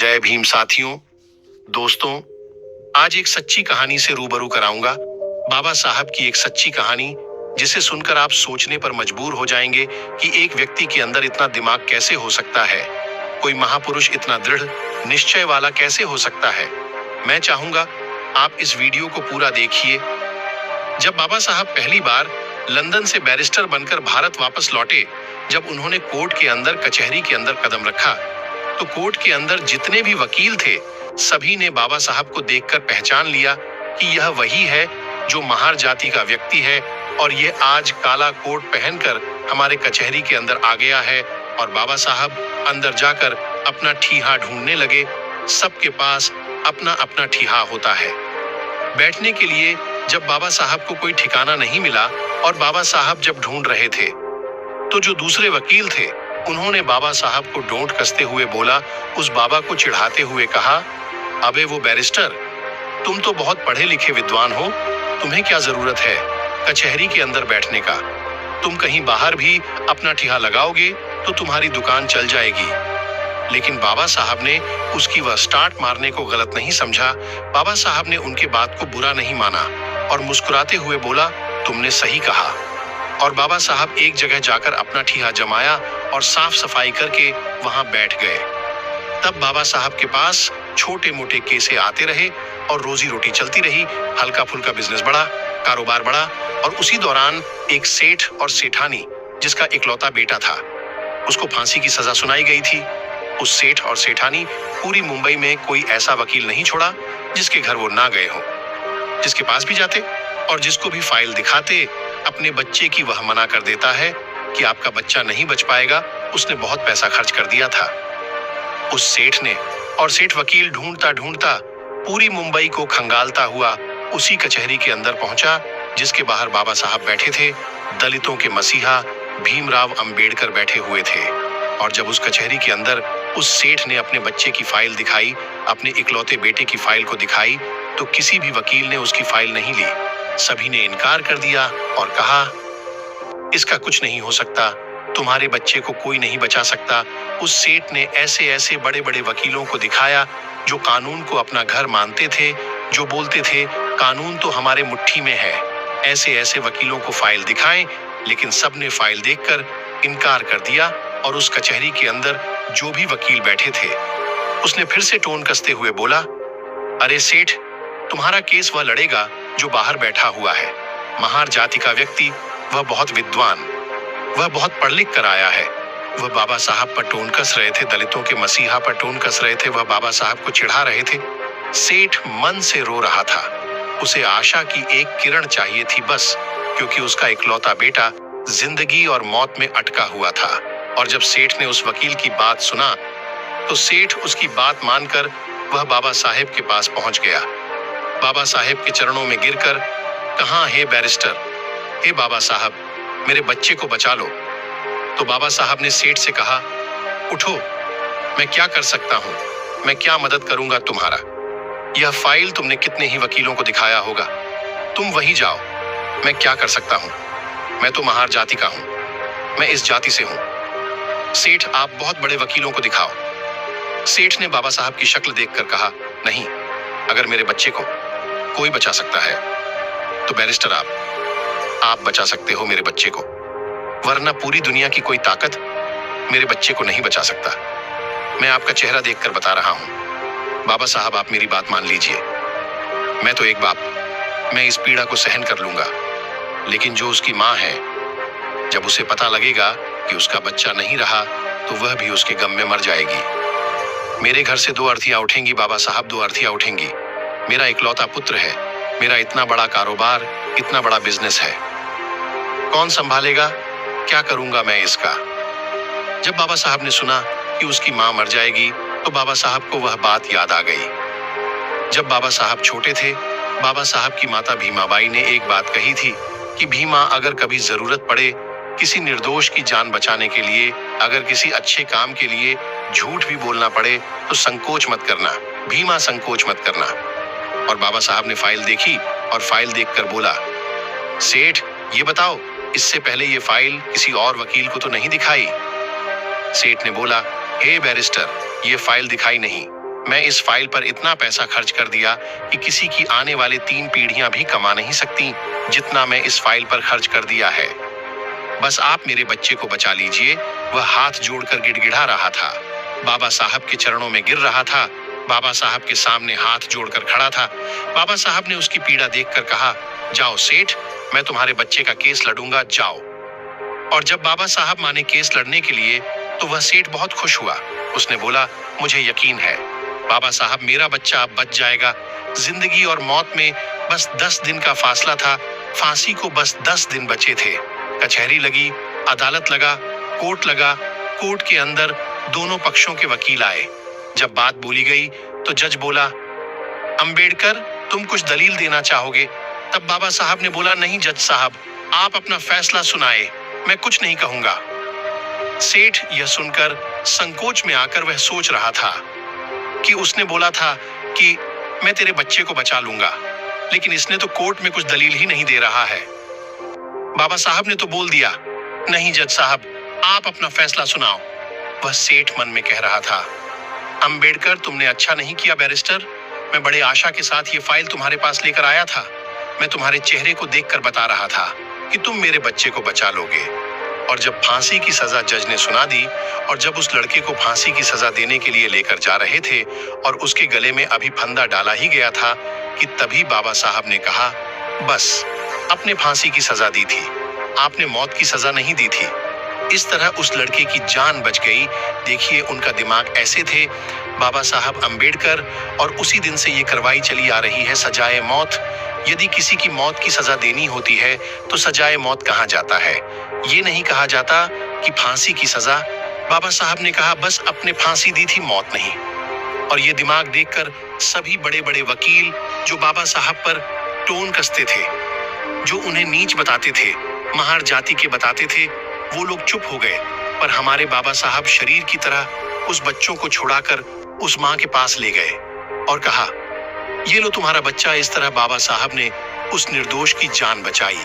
जय भीम साथियों, दोस्तों। आज एक सच्ची कहानी से रूबरू कराऊंगा। बाबा साहब की एक सच्ची कहानी जिसे सुनकर आप सोचने पर मजबूर हो जाएंगे कि एक व्यक्ति के अंदर इतना दिमाग कैसे हो सकता है। कोई महापुरुष इतना दृढ़ निश्चय वाला कैसे हो सकता है। मैं चाहूंगा आप इस वीडियो को पूरा देखिए। जब बाबा साहब पहली बार लंदन से बैरिस्टर बनकर भारत वापस लौटे, जब उन्होंने कोर्ट के अंदर, कचहरी के अंदर कदम रखा, तो कोर्ट के अंदर जितने भी वकील थे, सभी ने बाबा साहब को देखकर पहचान लिया कि यह वही है जो महार जाति का व्यक्ति है और ये आज काला कोट पहनकर हमारे कचहरी के अंदर आ गया है। और बाबा साहब अंदर जाकर अपना ठीहा ढूंढने लगे। सबके पास अपना अपना ठीहा होता है। बैठने के लिए जब बाबा साहब को कोई ठिकाना नहीं मिला और बाबा साहब जब ढूंढ रहे थे, तो जो दूसरे वकील थे, उन्होंने बाबा साहब को डोंट कसते हुए बोला, उस बाबा को चिढ़ाते हुए कहा, अबे वो बैरिस्टर, तुम तो बहुत पढ़े लिखे विद्वान हो, तुम्हें क्या जरूरत है कचहरी के अंदर बैठने का। तुम कहीं बाहर भी अपना ठिहा लगाओगे तो तुम्हारी दुकान चल जाएगी। लेकिन बाबा साहब ने उसकी वह स्टार्ट मारने को गलत नहीं समझा। बाबा साहब ने उनके बात को बुरा नहीं माना और मुस्कुराते हुए बोला, तुमने सही कहा। और बाबा साहब एक जगह जाकर अपना ठीहा जमाया और साफ सफाई करके वहां बैठ गए। तब बाबा साहब के पास छोटे मोटे केसे आते रहे और रोजी रोटी चलती रही। हल्का फुल्का बिजनेस बढ़ा, कारोबार बढ़ा। और उसी दौरान एक सेठ और सेठानी, जिसका इकलौता बेटा था, उसको फांसी की सजा सुनाई गई थी। उस सेठ और सेठानी पूरी मुंबई में कोई ऐसा वकील नहीं छोड़ा जिसके घर वो ना गए हो। जिसके पास भी जाते और जिसको भी फाइल दिखाते, अपने बच्चे की वह मना कर देता है कि आपका बच्चा नहीं बच पाएगा, उसने बहुत पैसा खर्च कर दिया था। उस सेठ ने और सेठ वकील ढूंढता ढूंढता पूरी मुंबई को खंगालता हुआ उसी कचहरी के अंदर पहुंचा जिसके बाहर बाबा साहब बैठे थे। दलितों के मसीहा भीमराव अंबेडकर बैठे हुए थे। और जब उस कचहरी के अंदर उस सेठ ने अपने बच्चे की फाइल दिखाई, अपने इकलौते बेटे की फाइल को दिखाई, तो किसी भी वकील ने उसकी फाइल नहीं ली। सभी ने इनकार कर दिया और कहा, इसका कुछ नहीं हो सकता, तुम्हारे बच्चे को कोई नहीं बचा सकता। उस सेठ ने ऐसे ऐसे बड़े बड़े वकीलों को दिखाया जो कानून को अपना घर मानते थे, जो बोलते थे कानून तो हमारे मुट्ठी में है। ऐसे ऐसे वकीलों को फाइल दिखाएं, लेकिन सबने फाइल देखकर इनकार कर दिया। और उस कचहरी के अंदर जो भी वकील बैठे थे, उसने फिर से टोन कसते हुए बोला, अरे सेठ, तुम्हारा केस वह लड़ेगा जो बाहर बैठा हुआ है। महार जाति का व्यक्ति, वह बहुत विद्वान, वह बहुत पढ़ लिख कर आया है। वह बाबा साहब पर टोन कस रहे थे, दलितों के मसीहा पर टोन कस रहे थे, वह बाबा साहब को चिढ़ा रहे थे। सेठ मन से रो रहा था। उसे आशा की एक किरण चाहिए थी बस, क्योंकि उसका इकलौता बेटा जिंदगी और मौत में अटका हुआ था। और जब सेठ ने उस वकील की बात सुना, तो सेठ उसकी बात मानकर वह बाबा साहेब के पास पहुंच गया। बाबा साहेब के चरणों में गिरकर, कहाँ है बैरिस्टर, हे बाबा साहब, मेरे बच्चे को बचा लो। तो बाबा साहब ने सेठ से कहा, उठो, मैं क्या कर सकता हूं, मैं क्या मदद करूंगा तुम्हारा। यह फाइल तुमने कितने ही वकीलों को दिखाया होगा, तुम वही जाओ, मैं क्या कर सकता हूं। मैं तो महार जाति का हूं, मैं इस जाति से हूं। सेठ, आप बहुत बड़े वकीलों को दिखाओ। सेठ ने बाबा साहब की शक्ल देखकर कहा, नहीं, अगर मेरे बच्चे को कोई बचा सकता है तो बैरिस्टर आप बचा सकते हो मेरे बच्चे को, वरना पूरी दुनिया की कोई ताकत मेरे बच्चे को नहीं बचा सकता। मैं आपका चेहरा देखकर बता रहा हूं। बाबा साहब, आप मेरी बात मान लीजिए। मैं तो एक बाप, मैं इस पीड़ा को सहन कर लूंगा, लेकिन जो उसकी मां है, जब उसे पता लगेगा कि उसका बच्चा नहीं रहा, तो वह भी उसके गम में मर जाएगी। मेरे घर से 2 अर्थियां उठेंगी बाबा साहब, 2 अर्थियां उठेंगी। मेरा इकलौता पुत्र है, मेरा इतना बड़ा कारोबार, इतना बड़ा बिजनेस है, कौन संभालेगा, क्या करूंगा मैं इसका। जब बाबा साहब ने सुना कि उसकी मां मर जाएगी, तो बाबा साहब को वह बात याद आ गई। जब बाबा साहब छोटे थे, बाबा साहब की माता भीमाबाई ने एक बात कही थी कि भीमा, अगर कभी जरूरत पड़े किसी निर्दोष की जान बचाने के लिए, अगर किसी अच्छे काम के लिए झूठ भी बोलना पड़े, तो संकोच मत करना भीमा, संकोच मत करना। और बाबा साहब ने फाइल देखी और फाइल देखकर बोला, सेठ, ये बताओ, इससे पहले ये फाइल किसी और वकील को तो नहीं दिखाई। सेठ ने बोला, हे बैरिस्टर, ये फाइल दिखाई नहीं, मैं इस फाइल पर इतना पैसा खर्च कर दिया कि किसी की आने वाले 3 पीढ़ियां भी कमा नहीं सकती जितना मैं इस फाइल पर खर्च कर दिया है। बस आप मेरे बच्चे को बचा लीजिए। वह हाथ जोड़कर गिड़गिड़ा रहा था। बाबा साहब के चरणों में गिर रहा था। बाबा साहब के सामने हाथ जोड़कर खड़ा था। बाबा साहब ने उसकी पीड़ा देखकर कहा, जाओ सेठ, मैं तुम्हारे बच्चे का केस लड़ूंगा, जाओ। और जब बाबा साहब माने केस लड़ने के लिए तो वह सेठ बहुत खुश हुआ। उसने बोला, मुझे यकीन है बाबा साहब, मेरा बच्चा अब बच जाएगा। जिंदगी और मौत में बस 10 दिन का फासला था। फांसी को बस 10 दिन बचे थे। कचहरी लगी, अदालत लगा, कोर्ट लगा। कोर्ट के अंदर दोनों पक्षों के वकील आए। जब बात बोली गई तो जज बोला, अंबेडकर, तुम कुछ दलील देना चाहोगे? तब बाबा साहब ने बोला, नहीं जज साहब, आप अपना फैसला सुनाए, मैं कुछ नहीं कहूंगा। सेठ यह सुनकर संकोच में आकर वह सोच रहा था कि उसने बोला था कि मैं तेरे बच्चे को बचा लूंगा, लेकिन इसने तो कोर्ट में कुछ दलील ही नहीं दे रहा है। बाबा साहब ने तो बोल दिया, नहीं जज साहब, आप अपना फैसला सुनाओ। वह सेठ मन में कह रहा था, अंबेडकर, तुमने अच्छा नहीं किया बैरिस्टर। मैं बड़े आशा के साथ ये फाइल तुम्हारे पास लेकर आया था। मैं तुम्हारे चेहरे को देखकर बता रहा था कि तुम मेरे बच्चे को बचा लोगे। और जब फांसी की सजा जज ने सुना दी और जब उस लड़के को फांसी की सजा देने के लिए लेकर जा रहे थे और उसके गले में अभी फंदा डाला ही गया था कि तभी बाबा साहब ने कहा, बस, अपने फांसी की सजा दी थी, आपने मौत की सजा नहीं दी थी। इस तरह उस लड़के की जान बच गई। देखिए, उनका दिमाग ऐसे थे बाबा साहब अंबेडकर, और उसी दिन से ये करवाई चली आ रही है सजाए मौत। यदि किसी की मौत की सजा देनी होती है तो सजाए मौत कहा जाता है, ये नहीं कहा जाता कि फांसी की सजा। बाबा साहब ने कहा, बस अपने फांसी दी थी, मौत नहीं। और ये दिमाग देखकर सभी बड़े बड़े वकील जो बाबा साहब पर टोन कसते थे, जो उन्हें नीच बताते थे, महार जाति के बताते थे, वो लोग चुप हो गए। पर हमारे बाबा साहब शरीर की तरह उस बच्चों को छुड़ाकर उस माँ के पास ले गए और कहा, ये लो तुम्हारा बच्चा। इस तरह बाबा साहब ने उस निर्दोष की जान बचाई।